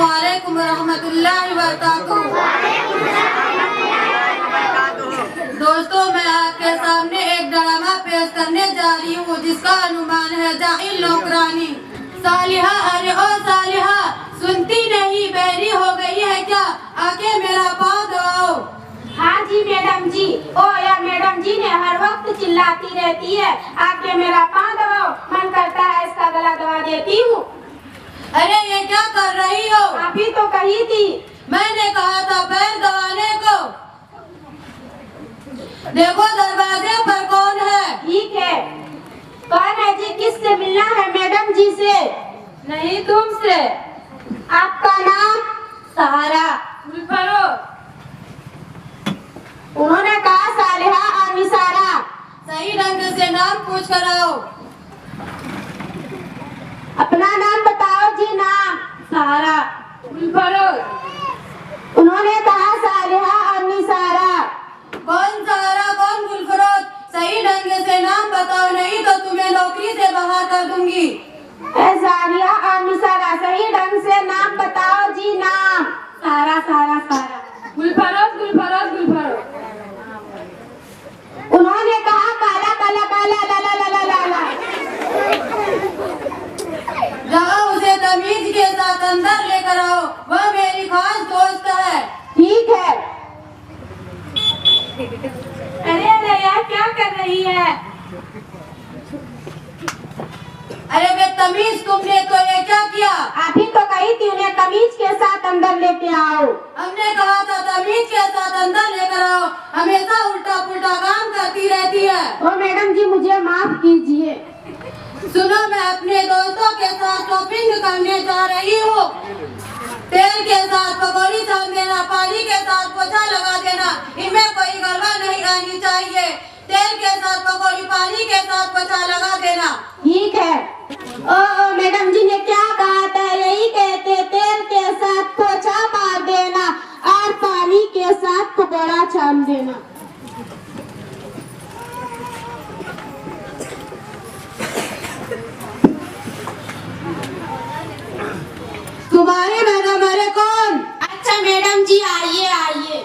वालेकुम रहमतुल्लाहि व बरकातुहू। दोस्तों, मैं आपके सामने एक ड्रामा पेश करने जा रही हूँ जिसका अनुमान है जाहिल नौकरानी। सालिहा, अरे ओ सालिहा, सुनती नहीं, बहरी हो गई है क्या? आके मेरा पाँव दबाओ। हाँ जी मैडम जी। ओ यार, मैडम जी ने हर वक्त चिल्लाती रहती है, आके मेरा पाँव दबाओ। मन करता है इसका गला दबा देती हूँ। अरे ये क्या कर रही हो? आप ही तो कही थी। मैंने कहा था पैर दबाने को। देखो दरवाजे पर कौन है? ठीक है। कौन है जी? किससे मिलना है मैडम जी से? नहीं, तुमसे। आपका नाम? सहारा। उन्होंने कहा सालिहा और निसारा। सही ढंग से नाम पूछ कर आओ। अपना नाम बताओ जी। नाम? सहारा। उन्होंने कहा सालिहा और निसारा। कौन सहारा, कौन गुलफरोज? सही ढंग से नाम बताओ, नहीं तो तुम्हें नौकरी से बाहर कर दूंगी। सालिहा और निसारा, सही ढंग से नाम बताओ जी। नाम? सारा सारा सारा। गुलफरोज गुलफरोज गुलफरोज। उन्होंने कहा काला काला काला ला ला ला ला ला। जाओ उसे तमीज के साथ अंदर लेकर आओ, वह मेरी खास दोस्त है। ठीक है। अरे अरे यार, क्या कर रही है? अरे बेतमीज, तुमने तो ये क्या किया? आप ही तो कही थी उन्हें तमीज के साथ अंदर लेके आओ। हमने कहा था तमीज के साथ अंदर लेकर आओ, हमेशा उल्टा पुल्टा काम करती रहती है। ओ मैडम जी, मुझे माफ कीजिए। सुनो, मैं अपने दोस्तों के साथ शॉपिंग करने जा रही हूँ। तेल के साथ पकौड़ी छान देना, पानी के साथ पोछा लगा देना, इनमें कोई गड़बड़ नहीं आनी चाहिए। तेल के साथ पकौड़ी, पानी के साथ पोछा लगा देना। ठीक है। ओ मैडम जी ने क्या कहा था? यही कहते, तेल के साथ पोछा मार देना और पानी के साथ पकौड़ा छान देना। तुम्हारे मैडम, अरे कौन? अच्छा मैडम जी, आइए आइए।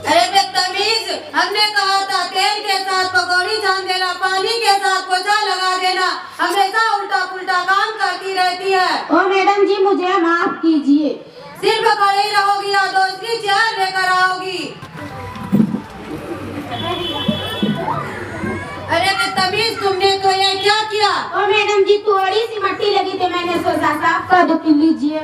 अरे बेतमीज, हमने कहा था तेल के साथ पकौड़ी छान देना, पानी के साथ पोछा लगा देना, हमेशा उल्टा पुल्टा काम करती रहती है। ओ मैडम जी, मुझे माफ कीजिए। सिर्फ खड़ी रहोगी या दूसरी चेयर लेकर आओगी? अरे बेतमीज, तुमने तो ये क्या किया? ओ मैडम जी, थोड़ी सी मट्टी लगी थी, मैंने सोचा साफ कर दो। पी लीजिए।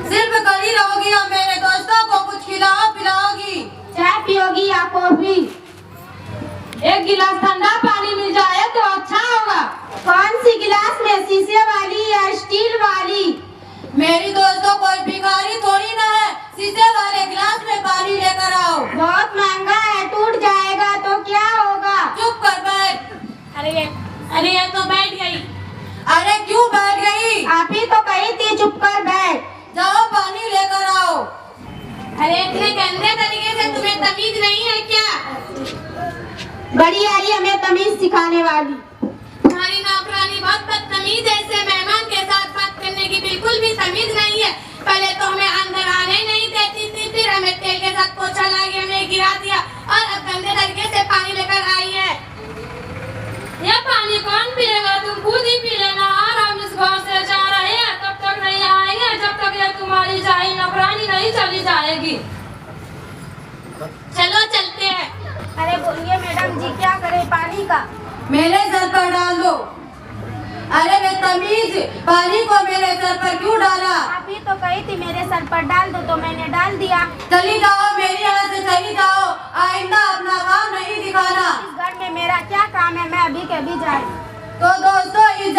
सिर्फ खड़ी रहोगी या मेरे दोस्तों को कुछ खिलाओ पिलाओगी? चाय पियोगी या कॉफी? एक गिलास ठंडा पानी मिल जाए तो अच्छा होगा। कौन सी गिलास में? शीशे वाली या स्टील वाली? मेरी दोस्तों कोई भिखारी थोड़ी ना है, शीशे वाले गिलास में पानी लेकर आओ। बहुत महंगा है, टूट जाएगा तो क्या होगा? चुप कर बैठ। अरे ये तो बैठ गई। अरे क्यों बैठ गई? आप ही तो कही थी चुप कर बैठ। जाओ पानी लेकर आओ। अरे इतने गंदे तरीके से तुम्हें तमीज नहीं है क्या? बड़ी आ रही हमें तमीज सिखाने वाली। तुम्हारी नौकरानी बहुत बदतमीज है, ऐसे मेहमान के साथ बात करने की बिल्कुल भी तमीज नहीं है। पहले तो हमें अंदर आने नहीं देती थी, फिर हमें तेल के साथ पोछा लगा के हमें गिरा दिया और अब गंदे तरीके से पानी लेकर आई है। ये पानी कौन पिएगा? तुम खुद ही पी लेना। और हम इस घर से जा रहे हैं, तब तक नहीं आएंगे जब तक ये तुम्हारी जाहिल नौकरानी नहीं चली जाएगी। चलो चलते हैं। अरे बोलिए मैडम जी, क्या करें पानी का? मेरे सर पर डाल दो। अरे बेतमीज, पानी को मेरे सर पर क्यों डाला? आप ही तो कही थी मेरे सर पर डाल दो, तो मैंने डाल दिया। चली जाओ, मेरी यहाँ से चली जाओ, आइंदा अपना काम नहीं दिखाना। इस घर में मेरा क्या काम है? मैं अभी के अभी जाए। तो दोस्तों, इस